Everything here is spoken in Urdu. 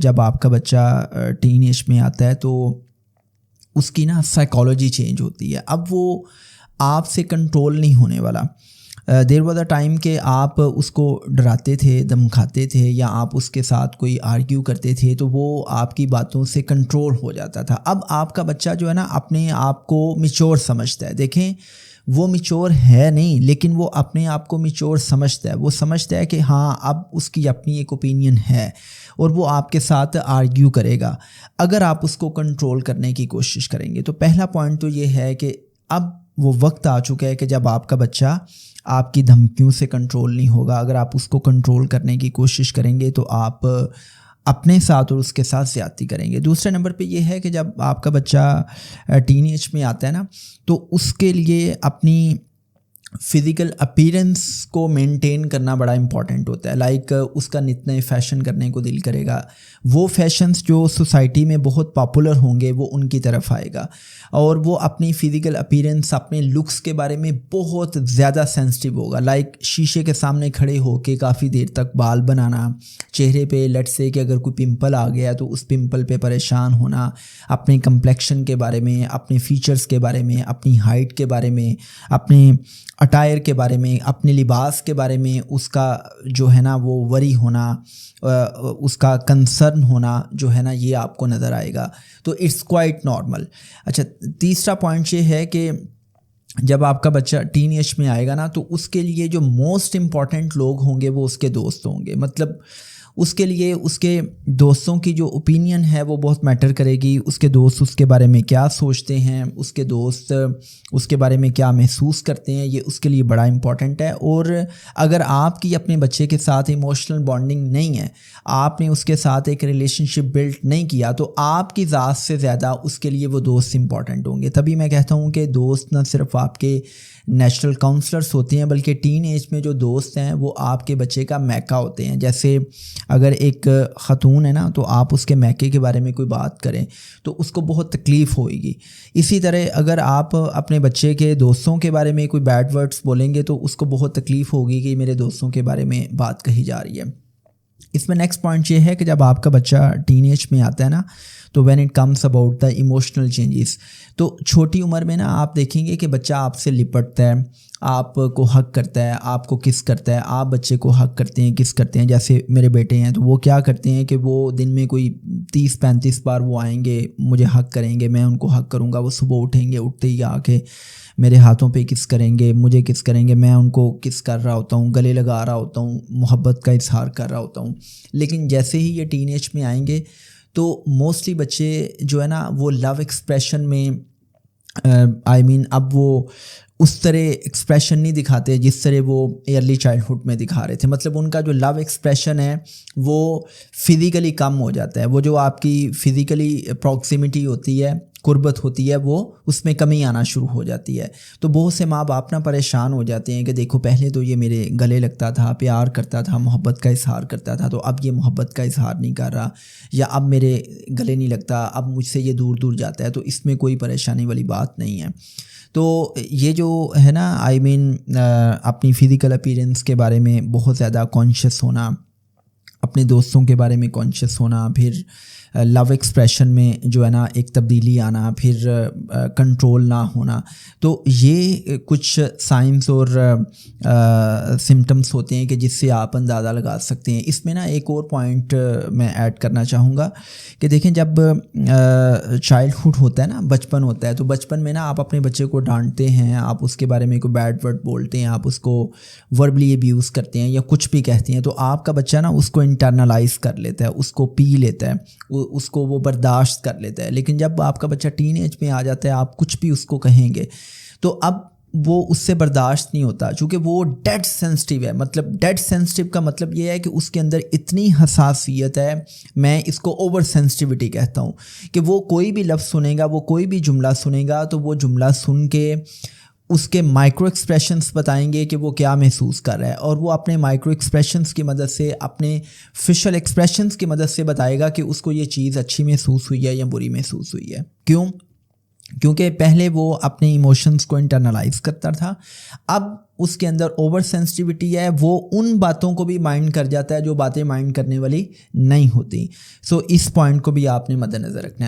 جب آپ کا بچہ ٹین ایج میں آتا ہے تو اس کی نا سائیکالوجی چینج ہوتی ہے. اب وہ آپ سے کنٹرول نہیں ہونے والا. دیر واز اے ٹائم کہ آپ اس کو ڈراتے تھے, دھمکاتے تھے, یا آپ اس کے ساتھ کوئی آرگیو کرتے تھے تو وہ آپ کی باتوں سے کنٹرول ہو جاتا تھا. اب آپ کا بچہ جو ہے نا اپنے آپ کو میچور سمجھتا ہے. دیکھیں وہ میچور ہے نہیں, لیکن وہ اپنے آپ کو میچور سمجھتا ہے. وہ سمجھتا ہے کہ ہاں اب اس کی اپنی ایک اوپینین ہے اور وہ آپ کے ساتھ آرگیو کرے گا اگر آپ اس کو کنٹرول کرنے کی کوشش کریں گے. تو پہلا پوائنٹ تو یہ ہے کہ اب وہ وقت آ چکا ہے کہ جب آپ کا بچہ آپ کی دھمکیوں سے کنٹرول نہیں ہوگا. اگر آپ اس کو کنٹرول کرنے کی کوشش کریں گے تو آپ اپنے ساتھ اور اس کے ساتھ زیادتی کریں گے. دوسرے نمبر پہ یہ ہے کہ جب آپ کا بچہ ٹین ایج میں آتا ہے نا تو اس کے لیے اپنی فزیکل اپیرنس کو مینٹین کرنا بڑا امپورٹنٹ ہوتا ہے. لائک اس کا نت نئے فیشن کرنے کو دل کرے گا. وہ فیشنز جو سوسائٹی میں بہت پاپولر ہوں گے وہ ان کی طرف آئے گا, اور وہ اپنی فزیکل اپیرنس, اپنے لکس کے بارے میں بہت زیادہ سینسٹیو ہوگا. لائک شیشے کے سامنے کھڑے ہو کے کافی دیر تک بال بنانا, چہرے پہ لیٹ سے کہ اگر کوئی پمپل آ گیا تو اس پمپل پہ پریشان ہونا, اپنے کمپلیکشن کے بارے میں, اپنے فیچرز کے بارے میں, اپنی ہائٹ کے بارے میں, اپنے اٹائر کے بارے میں, اپنے لباس کے بارے میں اس کا جو ہے نا وہ وری ہونا, اس کا کنسرن ہونا جو ہے نا یہ آپ کو نظر آئے گا. تو اٹس کوائٹ نارمل. اچھا, تیسرا پوائنٹ یہ ہے کہ جب آپ کا بچہ ٹین ایج میں آئے گا نا تو اس کے لیے جو موسٹ امپورٹنٹ لوگ ہوں گے وہ اس کے دوست ہوں گے. مطلب اس کے لیے اس کے دوستوں کی جو اوپینین ہے وہ بہت میٹر کرے گی. اس کے دوست اس کے بارے میں کیا سوچتے ہیں, اس کے دوست اس کے بارے میں کیا محسوس کرتے ہیں, یہ اس کے لیے بڑا امپورٹنٹ ہے. اور اگر آپ کی اپنے بچے کے ساتھ ایموشنل بانڈنگ نہیں ہے, آپ نے اس کے ساتھ ایک ریلیشن شپ بلڈ نہیں کیا, تو آپ کی ذات سے زیادہ اس کے لیے وہ دوست امپورٹنٹ ہوں گے. تبھی میں کہتا ہوں کہ دوست نہ صرف آپ کے نیچرل کاؤنسلرس ہوتے ہیں بلکہ ٹین ایج میں جو دوست ہیں وہ آپ کے بچے کا میکا ہوتے ہیں. جیسے اگر ایک خاتون ہے نا تو آپ اس کے میکے کے بارے میں کوئی بات کریں تو اس کو بہت تکلیف ہوئے گی. اسی طرح اگر آپ اپنے بچے کے دوستوں کے بارے میں کوئی بیڈ ورڈز بولیں گے تو اس کو بہت تکلیف ہوگی کہ میرے دوستوں کے بارے میں بات کہی جا رہی ہے. اس میں نیکسٹ پوائنٹ یہ ہے کہ جب آپ کا بچہ ٹین ایج میں آتا ہے نا تو when it comes about the emotional changes, تو چھوٹی عمر میں نا آپ دیکھیں گے کہ بچہ آپ سے لپٹتا ہے, آپ کو حق کرتا ہے, آپ کو کس کرتا ہے, آپ بچے کو حق کرتے ہیں, کس کرتے ہیں. جیسے میرے بیٹے ہیں تو وہ کیا کرتے ہیں کہ وہ دن میں کوئی 30-35 بار وہ آئیں گے, مجھے حق کریں گے, میں ان کو حق کروں گا. وہ صبح اٹھیں گے, اٹھتے ہی آ کے میرے ہاتھوں پہ کس کریں گے, مجھے کس کریں گے, میں ان کو کس کر رہا ہوتا ہوں, گلے لگا رہا ہوتا ہوں, محبت کا اظہار کر رہا ہوتا ہوں. لیکن جیسے ہی یہ ٹین ایج میں آئیں گے تو موسٹلی بچے جو ہے نا وہ لو ایکسپریشن میں اب وہ اس طرح ایکسپریشن نہیں دکھاتے جس طرح وہ ایئرلی چائلڈہڈ میں دکھا رہے تھے. مطلب ان کا جو لو ایکسپریشن ہے وہ فزیکلی کم ہو جاتا ہے. وہ جو آپ کی فزیکلی پروکسیمیٹی ہوتی ہے, قربت ہوتی ہے, وہ اس میں کمی آنا شروع ہو جاتی ہے. تو بہت سے ماں باپ نا پریشان ہو جاتے ہیں کہ دیکھو پہلے تو یہ میرے گلے لگتا تھا, پیار کرتا تھا, محبت کا اظہار کرتا تھا, تو اب یہ محبت کا اظہار نہیں کر رہا, یا اب میرے گلے نہیں لگتا, اب مجھ سے یہ دور دور جاتا ہے. تو اس میں کوئی پریشانی والی بات نہیں ہے. تو یہ جو ہے نا اپنی فزیکل اپیرنس کے بارے میں بہت زیادہ کانشیس ہونا, اپنے دوستوں کے بارے میں کانشیس ہونا, پھر لو ایکسپریشن میں جو ہے نا ایک تبدیلی آنا, پھر کنٹرول نہ ہونا, تو یہ کچھ سائنس اور سمٹمس ہوتے ہیں کہ جس سے آپ اندازہ لگا سکتے ہیں. اس میں نا ایک اور پوائنٹ میں ایڈ کرنا چاہوں گا کہ دیکھیں جب چائلڈہڈ ہوتا ہے نا, بچپن ہوتا ہے, تو بچپن میں نا آپ اپنے بچے کو ڈانٹتے ہیں, آپ اس کے بارے میں کوئی بیڈ ورڈ بولتے ہیں, آپ اس کو وربلی ابیوز کرتے ہیں یا کچھ بھی کہتے ہیں, تو آپ کا بچہ نا اس کو انٹرنلائز کر لیتا ہے, اس کو پی لیتا ہے, اس کو وہ برداشت کر لیتا ہے. لیکن جب آپ کا بچہ ٹین ایج میں آ جاتا ہے, آپ کچھ بھی اس کو کہیں گے تو اب وہ اس سے برداشت نہیں ہوتا, چونکہ وہ ڈیڈ سینسٹیو ہے. مطلب ڈیڈ سینسٹیو کا مطلب یہ ہے کہ اس کے اندر اتنی حساسیت ہے, میں اس کو اوور سینسٹیوٹی کہتا ہوں, کہ وہ کوئی بھی لفظ سنے گا, وہ کوئی بھی جملہ سنے گا تو وہ جملہ سن کے اس کے مائکرو ایکسپریشنس بتائیں گے کہ وہ کیا محسوس کر رہا ہے, اور وہ اپنے مائکرو ایکسپریشنس کی مدد سے, اپنے فیشل ایکسپریشنس کی مدد سے بتائے گا کہ اس کو یہ چیز اچھی محسوس ہوئی ہے یا بری محسوس ہوئی ہے. کیوں؟ کیونکہ پہلے وہ اپنے ایموشنز کو انٹرنلائز کرتا تھا، اب اس کے اندر اوور سینسٹیوٹی ہے، وہ ان باتوں کو بھی مائنڈ کر جاتا ہے جو باتیں مائنڈ کرنے والی نہیں ہوتی. سو اس پوائنٹ کو بھی آپ نے مد نظر رکھنا ہے.